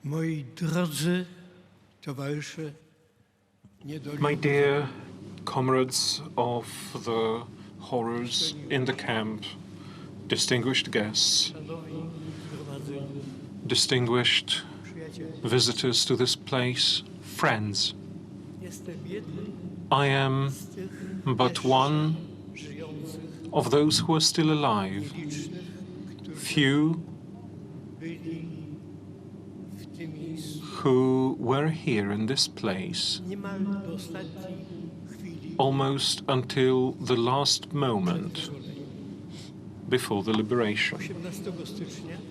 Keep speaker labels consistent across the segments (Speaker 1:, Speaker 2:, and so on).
Speaker 1: Moi drodzy towarzysze,
Speaker 2: My dear comrades of the horrors in the camp, distinguished guests, distinguished visitors to this place, friends, I am but one of those who are still alive. Few who were here in this place almost until the last moment before the liberation.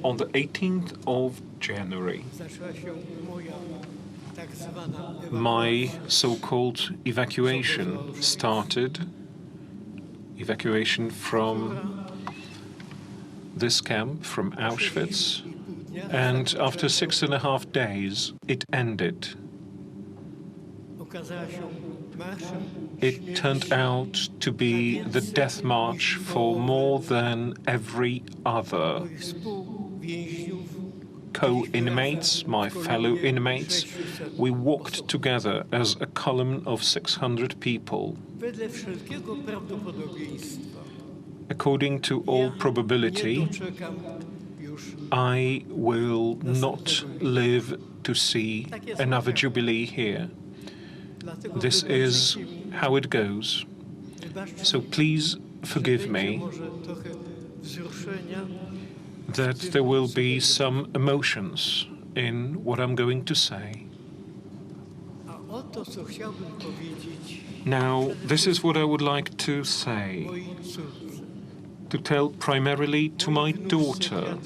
Speaker 2: On the 18th of January, my so-called evacuation started. Evacuation from this camp, from Auschwitz, and after 6.5 days, it ended. It turned out to be the death march for more than every other co-inmates, my fellow inmates. We walked together as a column of 600 people. According to all probability, I will not live to see another jubilee here. This is how it goes. So please forgive me that there will be some emotions in what I'm going to say. Now, this is what I would like to say, to tell primarily to my daughter,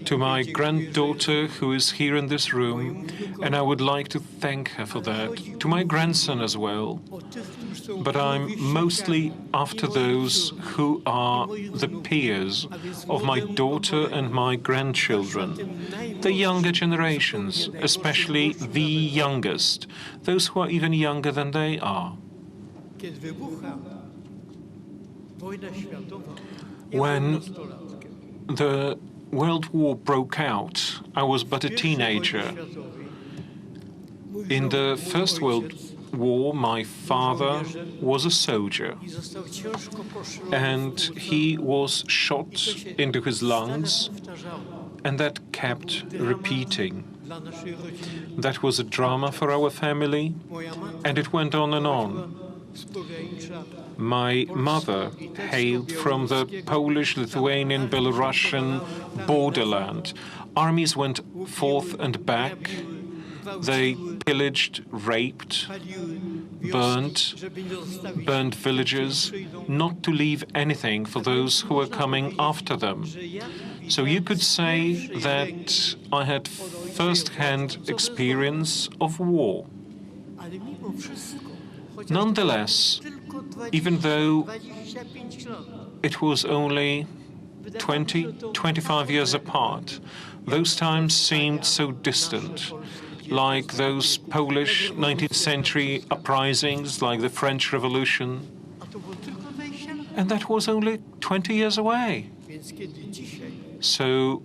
Speaker 2: to my granddaughter who is here in this room, and I would like to thank her for that, to my grandson as well. But I'm mostly after those who are the peers of my daughter and my grandchildren, the younger generations, especially the youngest, those who are even younger than they are. When the World War broke out, I was but a teenager. In the First World War, my father was a soldier, and he was shot into his lungs, and that kept repeating. That was a drama for our family, and it went on and on. My mother hailed from the Polish, Lithuanian, Belarusian borderland. Armies went forth and back. They pillaged, raped, burned villages, not to leave anything for those who were coming after them. So you could say that I had first-hand experience of war. Nonetheless, even though it was only 25 years apart, those times seemed so distant, like those Polish 19th century uprisings, like the French Revolution. And that was only 20 years away. So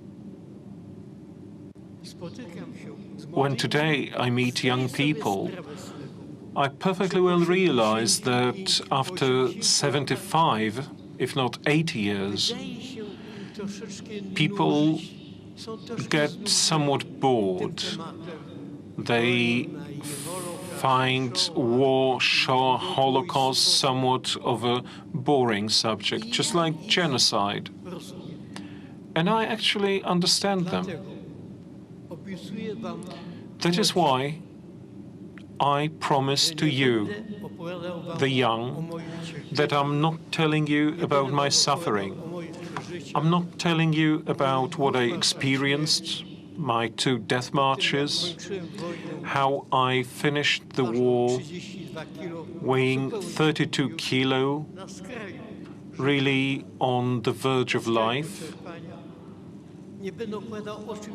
Speaker 2: when today I meet young people, I perfectly well realize that after 75, if not 80 years, people get somewhat bored. They find war, Shoah, Holocaust somewhat of a boring subject, just like genocide. And I actually understand them. That is why I promise to you, the young, that I'm not telling you about my suffering. I'm not telling you about what I experienced, my 2 death marches, how I finished the war weighing 32 kilo, really on the verge of life,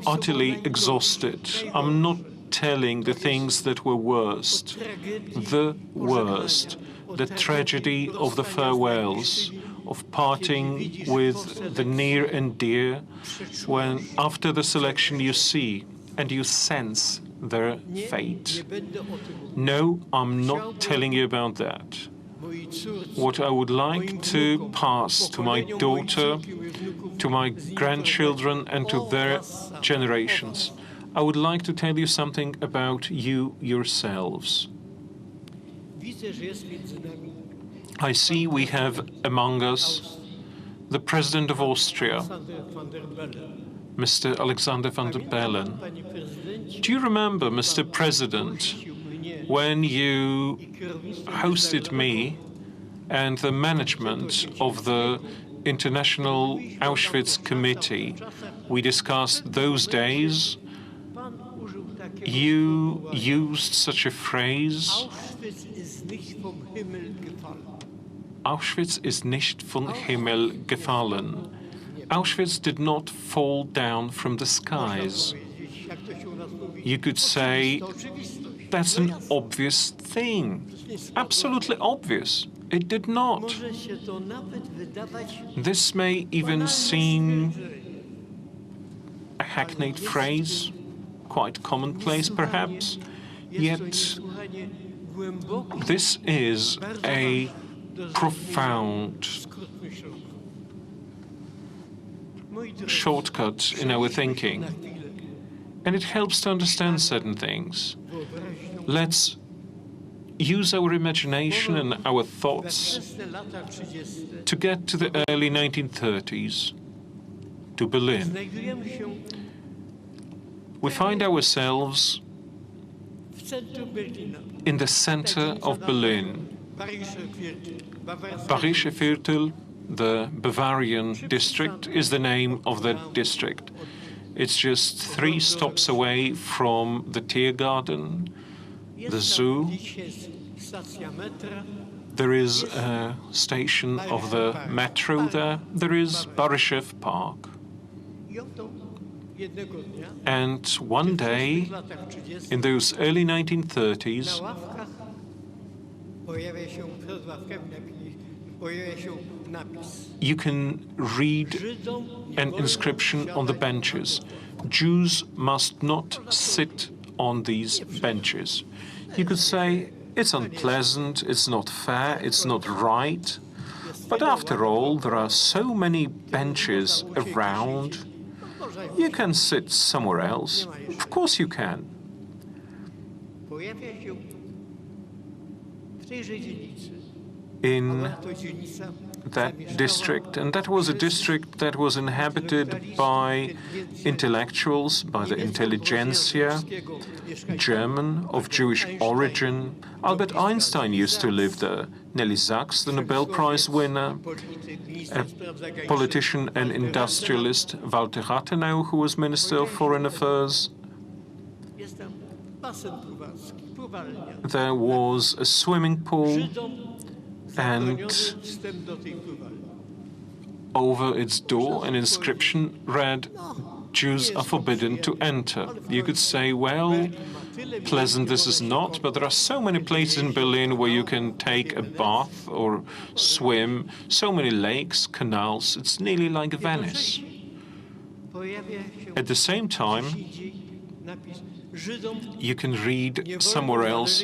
Speaker 2: utterly exhausted. I'm not telling the things that were worst, the worst, the tragedy of the farewells, of parting with the near and dear, when after the selection you see and you sense their fate. No, I'm not telling you about that. What I would like to pass to my daughter, to my grandchildren, and to their generations, I would like to tell you something about you yourselves. I see we have among us the President of Austria, Mr. Alexander van der Bellen. Do you remember, Mr. President, when you hosted me and the management of the International Auschwitz Committee? We discussed those days. You used such a phrase, Auschwitz ist nicht vom Himmel gefallen. Auschwitz did not fall down from the skies. You could say, that's an obvious thing. Absolutely obvious. It did not. This may even seem a hackneyed phrase, quite commonplace perhaps, yet this is a profound shortcut in our thinking, and it helps to understand certain things. Let's use our imagination and our thoughts to get to the early 1930s, to Berlin. We find ourselves in the center of Berlin. Bayerische Viertel, the Bavarian district, is the name of that district. It's just 3 stops away from the Tiergarten, the zoo. There is a station of the metro there. There is Baryszew Park. And one day, in those early 1930s, you can read an inscription on the benches. Jews must not sit on these benches. You could say, it's unpleasant, it's not fair, it's not right. But after all, there are so many benches around. You can sit somewhere else. Of course you can. In that district, and that was a district that was inhabited by intellectuals, by the intelligentsia, German, of Jewish origin. Albert Einstein used to live there. Nelly Sachs, the Nobel Prize winner, a politician and industrialist, Walter Rathenau, who was Minister of Foreign Affairs. There was a swimming pool, and over its door an inscription read, Jews are forbidden to enter. You could say, well, pleasant this is not, but there are so many places in Berlin where you can take a bath or swim, so many lakes, canals, it's nearly like Venice. At the same time, you can read somewhere else,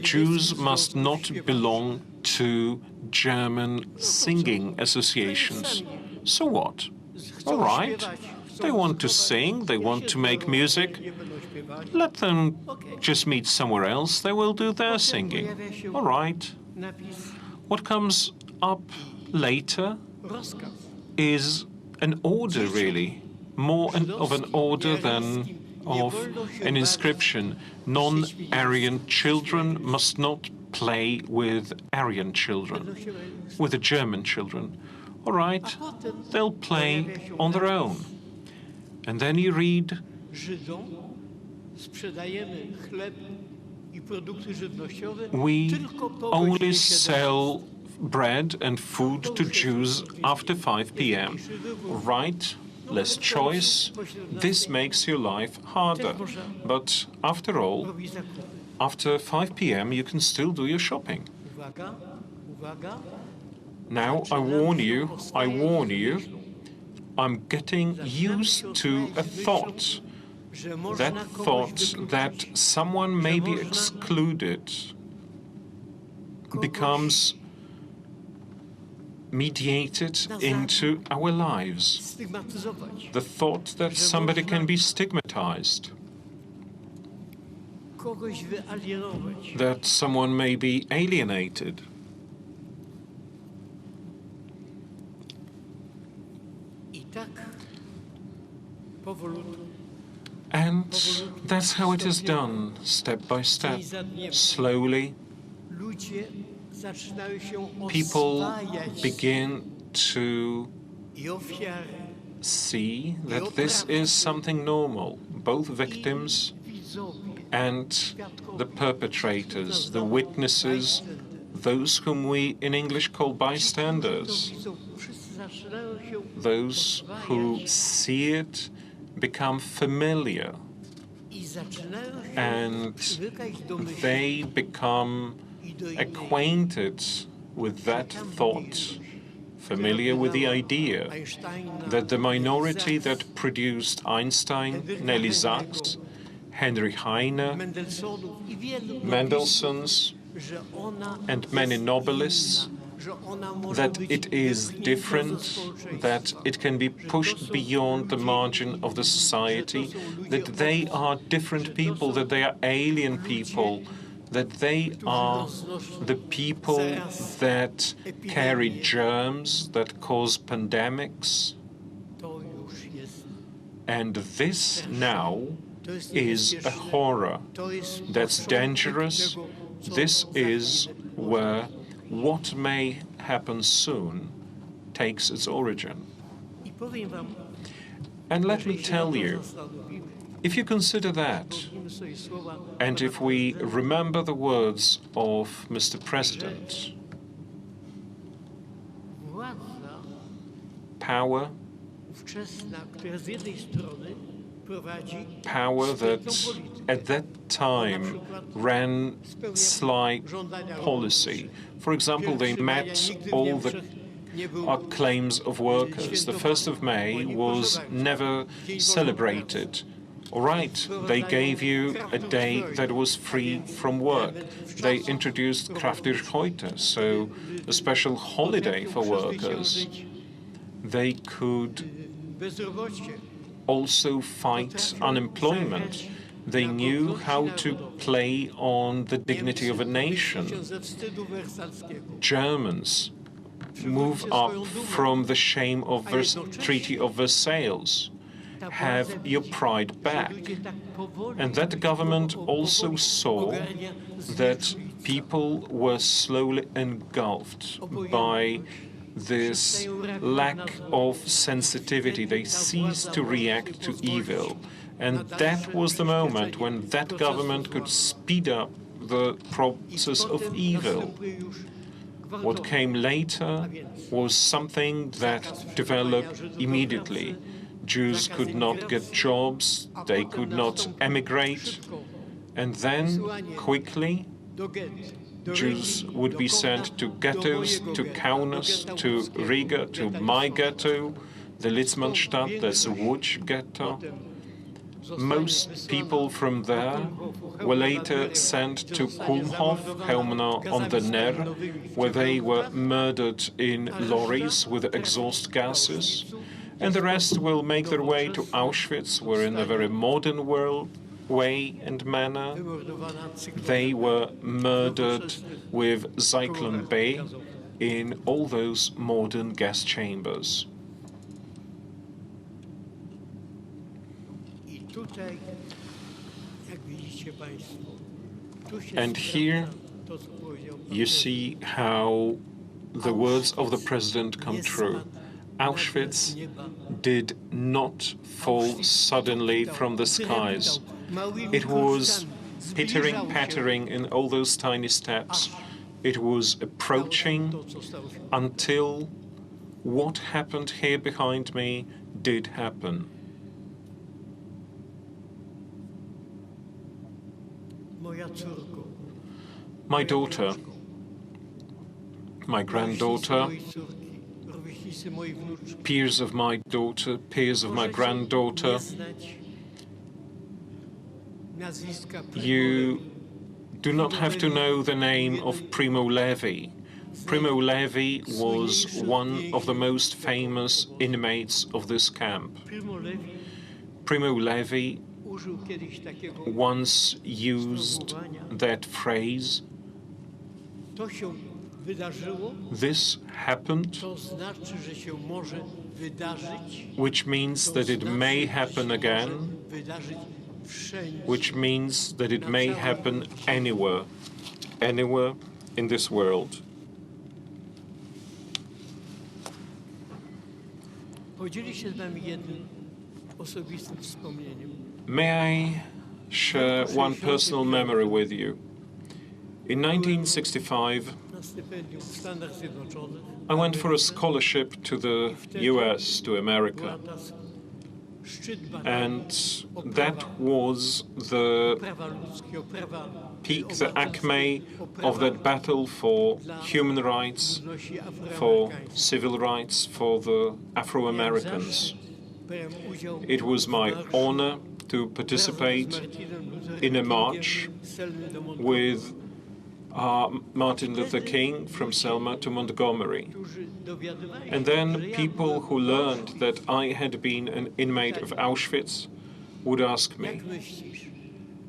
Speaker 2: Jews must not belong to German singing associations. So what? All right. They want to sing, they want to make music. Let them just meet somewhere else. They will do their singing. All right. What comes up later is an order, really. More of an order than of an inscription. Non-Aryan children must not play with Aryan children, with the German children. All right, they'll play on their own. And then you read, we only sell bread and food to Jews after 5 p.m. Right? Less choice. This makes your life harder. But after all, after 5 p.m. you can still do your shopping. Now, I warn you, I'm getting used to a thought that thought that someone may be excluded becomes mediated into our lives.
Speaker 1: stygmatyzować,
Speaker 2: The thought that somebody can be stigmatized,
Speaker 1: kogoś wyalienować.
Speaker 2: that someone may be alienated.
Speaker 1: I tak powolutku,
Speaker 2: And that's how it is done, step by step.
Speaker 1: dzień za dniem,
Speaker 2: Slowly,
Speaker 1: ludzie zaczynają się
Speaker 2: people
Speaker 1: oswajać
Speaker 2: begin to
Speaker 1: i ofiary,
Speaker 2: see that this is something normal. Both victims
Speaker 1: i widzowie,
Speaker 2: and the perpetrators, the witnesses, those whom we in English call bystanders,
Speaker 1: wszyscy zaczynają się
Speaker 2: those who see it become familiar
Speaker 1: i zaczynają się
Speaker 2: and
Speaker 1: przywykać do myśli
Speaker 2: they become
Speaker 1: i do idei,
Speaker 2: acquainted with that thought, familiar with the idea
Speaker 1: Einsteina,
Speaker 2: that the minority that produced Einstein, Nelly Sachs, Henry Heine,
Speaker 1: Mendelssohnów i wielu
Speaker 2: Mendelssohn's,
Speaker 1: że ona
Speaker 2: and many
Speaker 1: jest
Speaker 2: nobelists,
Speaker 1: inna, że ona może
Speaker 2: that
Speaker 1: być
Speaker 2: it is
Speaker 1: wypchnięta ze
Speaker 2: different,
Speaker 1: społeczeństwa,
Speaker 2: that it can be pushed beyond the margin of the society, that they are different people, that they are alien people, that they are the people that carry germs, that cause pandemics.
Speaker 1: to już jest,
Speaker 2: And this now
Speaker 1: to jest
Speaker 2: is a
Speaker 1: niebezpieczne.
Speaker 2: horror.
Speaker 1: To jest
Speaker 2: That's
Speaker 1: początek
Speaker 2: dangerous.
Speaker 1: tego, co
Speaker 2: This
Speaker 1: za
Speaker 2: is
Speaker 1: chwilę
Speaker 2: where what may happen soon takes its origin.
Speaker 1: I powiem wam,
Speaker 2: And let me
Speaker 1: jeżeli się
Speaker 2: tell
Speaker 1: nad tym
Speaker 2: you,
Speaker 1: zastanowimy,
Speaker 2: if you consider that,
Speaker 1: przypomnimy sobie słowa
Speaker 2: and
Speaker 1: pana
Speaker 2: if we
Speaker 1: prezydenta,
Speaker 2: remember the words of Mr. President,
Speaker 1: władza
Speaker 2: power,
Speaker 1: ówczesna, która z jednej strony prowadzi
Speaker 2: power
Speaker 1: sprytną
Speaker 2: that
Speaker 1: politykę,
Speaker 2: at that time ran sly policy. For example, they
Speaker 1: 1 maja
Speaker 2: met
Speaker 1: nigdy w
Speaker 2: all the
Speaker 1: Niemczech nie był
Speaker 2: claims of workers. The 1st of May was never celebrated. All right, they gave you a day that was free from work. They introduced Kraftig heute, so a special holiday for workers. They could
Speaker 1: bezrobocie.
Speaker 2: also fight unemployment. They knew how to play on the dignity of a nation.
Speaker 1: Niemcy ze wstydu wersalskiego.
Speaker 2: Germans move up from the shame of Treaty of Versailles. Have your pride back. And that government also saw that people were slowly engulfed by this lack of sensitivity. They ceased to react to evil. And that was the moment when that government could speed up the process of evil. What came later was something that developed immediately. Jews could not get jobs, they could not emigrate, and then quickly Jews would be sent to ghettos, to Kaunas, to Riga, to my ghetto, the Litzmannstadt, that's Łódź ghetto. Most people from there were later sent to Kulmhof, Chełmno on the Ner, where they were murdered in lorries with exhaust gases. And the rest will make their way to Auschwitz, where in a very modern way and manner, they were murdered with Zyklon B in all those modern gas chambers. And here you see how the words of the president come true. Auschwitz did not fall suddenly from the skies. It was pittering-pattering in all those tiny steps. It was approaching until what happened here behind me did happen. My daughter, my granddaughter, peers of my daughter, peers of my granddaughter,
Speaker 1: nazwiska
Speaker 2: You do not have to know the name of Primo Levi. Primo Levi was one of the most famous inmates of this camp.
Speaker 1: Primo Levi
Speaker 2: Primo Levi
Speaker 1: użył kiedyś takiego
Speaker 2: once used that phrase,
Speaker 1: to się wydarzyło,
Speaker 2: this happened,
Speaker 1: to znaczy, że się może wydarzyć,
Speaker 2: which means that it may happen again,
Speaker 1: wydarzyć wszędzie.
Speaker 2: which means that it may happen anywhere, anywhere in this world.
Speaker 1: Podzieli się z nami jednym osobistym wspomnieniem.
Speaker 2: May I share one personal memory with you? In 1965,
Speaker 1: Na stypendium w Stanach Zjednoczonych
Speaker 2: I went for a scholarship to the US, to America,
Speaker 1: była ta szczyt badań
Speaker 2: and that was the
Speaker 1: o prawa ludzkie, o prawa
Speaker 2: peak, the acme of that battle for human rights,
Speaker 1: ludności
Speaker 2: for
Speaker 1: afroamerykańskiej.
Speaker 2: civil rights, for the Afro-Americans.
Speaker 1: Brałem udział
Speaker 2: It was my
Speaker 1: w marszu
Speaker 2: honor to
Speaker 1: razem z
Speaker 2: participate
Speaker 1: Martinem Luther
Speaker 2: in a
Speaker 1: Kingiem
Speaker 2: march
Speaker 1: z Selmy do Montgomery,
Speaker 2: with Martin Luther King from Selma to Montgomery.
Speaker 1: którzy dowiadywali
Speaker 2: And
Speaker 1: się,
Speaker 2: then
Speaker 1: że ja
Speaker 2: people
Speaker 1: byłem
Speaker 2: who learned that I had been an inmate of Auschwitz would ask me,
Speaker 1: Jak myślisz?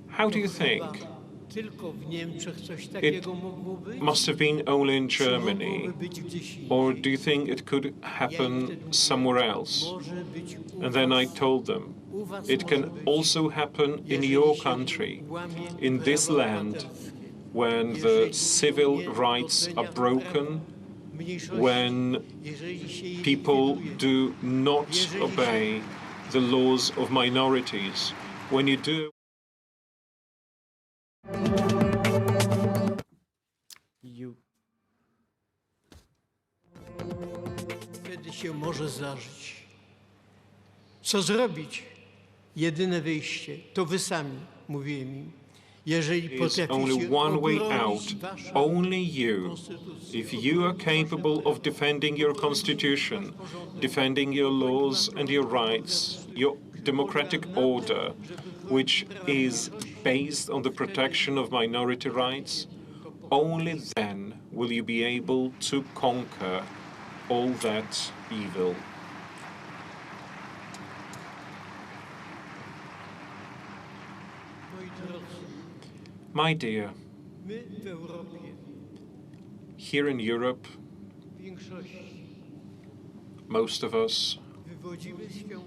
Speaker 2: how do you
Speaker 1: To chyba
Speaker 2: think?
Speaker 1: tylko w Niemczech coś takiego mogło być?
Speaker 2: Must have been only in
Speaker 1: Czy
Speaker 2: Germany,
Speaker 1: mogłoby być gdzieś indziej?
Speaker 2: or do you think it could happen somewhere else?
Speaker 1: Może być u
Speaker 2: And then I
Speaker 1: was.
Speaker 2: told them,
Speaker 1: U was
Speaker 2: it can
Speaker 1: może być.
Speaker 2: also happen in
Speaker 1: Jeżeli
Speaker 2: your
Speaker 1: się
Speaker 2: country,
Speaker 1: łamie
Speaker 2: in this
Speaker 1: prawa
Speaker 2: land,
Speaker 1: obywatelskie,
Speaker 2: when the
Speaker 1: jeżeli
Speaker 2: civil
Speaker 1: nie
Speaker 2: rights are
Speaker 1: docenia
Speaker 2: broken,
Speaker 1: praw mniejszości,
Speaker 2: when
Speaker 1: jeżeli się je
Speaker 2: people
Speaker 1: likwiduje,
Speaker 2: do not obey the laws of minorities. When you do,
Speaker 1: wtedy się może zdarzyć. Co zrobić? Jedyne wyjście to wy sami, mówiłem im. Jeżeli
Speaker 2: is
Speaker 1: potraficie
Speaker 2: only one way out,
Speaker 1: obronić waszą
Speaker 2: only you.
Speaker 1: konstytucję,
Speaker 2: If you are capable of defending your constitution, defending your laws and your rights, your democratic order, which is based on the protection of minority rights, only then will you be able to conquer all that evil.
Speaker 1: moi drodzy,
Speaker 2: My dear,
Speaker 1: my w Europie
Speaker 2: here in Europe,
Speaker 1: w większości
Speaker 2: most of us
Speaker 1: wywodzimy się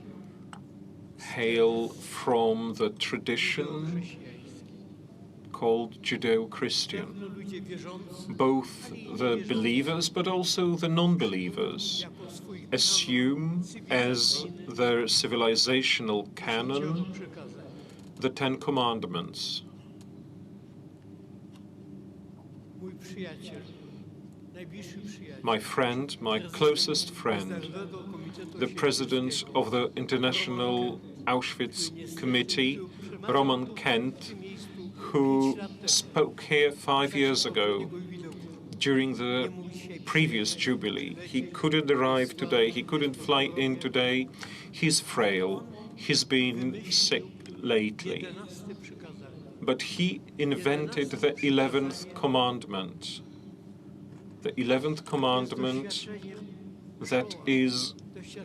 Speaker 2: hail from the tradition
Speaker 1: chrześcijańskiej.
Speaker 2: called Judeo-Christian.
Speaker 1: Pewno ludzie wierzący
Speaker 2: Both the believers but also the non-believers
Speaker 1: jako swój
Speaker 2: assume as their civilizational canon
Speaker 1: przekazań.
Speaker 2: the Ten Commandments.
Speaker 1: Mój przyjaciel, najbliższy przyjaciel,
Speaker 2: My friend, my closest friend,
Speaker 1: Międzynarodowego Komitetu
Speaker 2: the president of the International Auschwitz Committee, Roman Kent, who spoke here 5 years ago during the previous Jubilee. He couldn't arrive today, he couldn't fly in today. He's frail, he's been sick lately.
Speaker 1: 11 przykazanie.
Speaker 2: But he invented the 11th commandment. The 11th commandment that is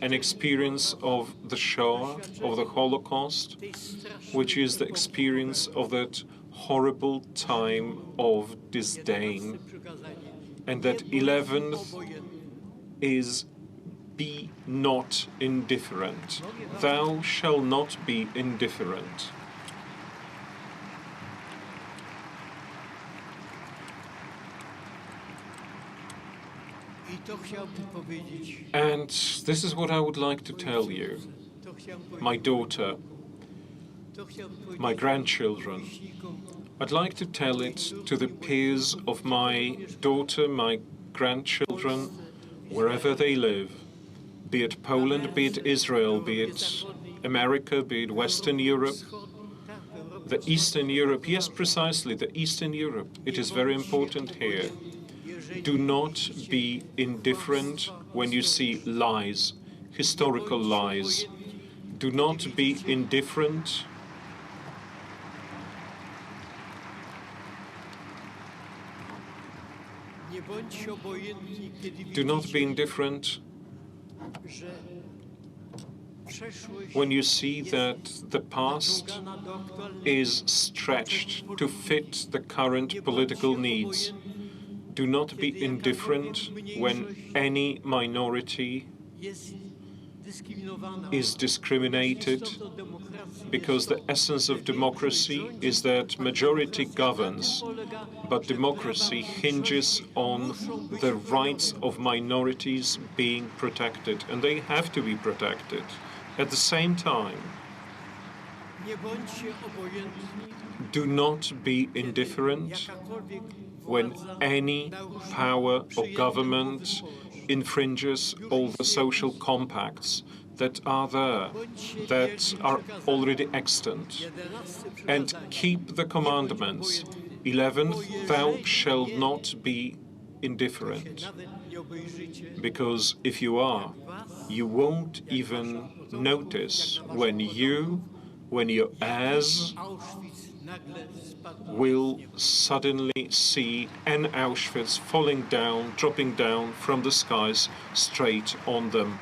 Speaker 2: an experience of the Shoah, of the Holocaust,
Speaker 1: Tej strasznej
Speaker 2: which is the experience of that horrible time of disdain.
Speaker 1: przykazanie.
Speaker 2: And that
Speaker 1: Nie bądźmy
Speaker 2: 11th
Speaker 1: obojętni.
Speaker 2: is be not indifferent. Thou shall not be indifferent.
Speaker 1: I to chciałbym powiedzieć.
Speaker 2: And this is what I would like to tell you,
Speaker 1: To chciałbym
Speaker 2: my
Speaker 1: powiedzieć.
Speaker 2: daughter,
Speaker 1: To chciałbym powiedzieć
Speaker 2: my grandchildren.
Speaker 1: rówieśnikom,
Speaker 2: I'd like to tell it to the peers of my daughter, my grandchildren, wherever they live, be it Poland, be it Israel, be it America, be it Western Europe,
Speaker 1: tak, w Europie
Speaker 2: the Eastern Europe. Yes, precisely, the Eastern Europe. It is very important here. Do not be indifferent when you see lies, historical lies. Do not be indifferent
Speaker 1: Nie bądźcie obojętni, kiedy
Speaker 2: Do not be
Speaker 1: widzicie,
Speaker 2: indifferent
Speaker 1: że przeszłość
Speaker 2: when you see
Speaker 1: jest
Speaker 2: that the past
Speaker 1: naciągana do aktualnego.
Speaker 2: is stretched to fit the current political needs. Do not be indifferent when any minority
Speaker 1: Jest dyskryminowana.
Speaker 2: is discriminated,
Speaker 1: Istotą demokracji
Speaker 2: because the essence of democracy is that majority governs, but democracy hinges on the rights of minorities being protected, and they have to be protected. At the same time,
Speaker 1: Nie bądźcie obojętni,
Speaker 2: do not be indifferent
Speaker 1: jakakolwiek
Speaker 2: when
Speaker 1: władza
Speaker 2: any
Speaker 1: narusza
Speaker 2: power or
Speaker 1: przyjęte
Speaker 2: government
Speaker 1: umowy społeczne.
Speaker 2: infringes all the social compacts that are there, that are already extant.
Speaker 1: 11
Speaker 2: And
Speaker 1: przykazanie.
Speaker 2: keep the commandments. 11th, thou shalt not be indifferent,
Speaker 1: Nawet nie obejrzycie,
Speaker 2: because if you are, you won't even notice when your heirs
Speaker 1: Auschwitz nagle spadł.
Speaker 2: will suddenly see an Auschwitz falling down, dropping down from the skies straight on them.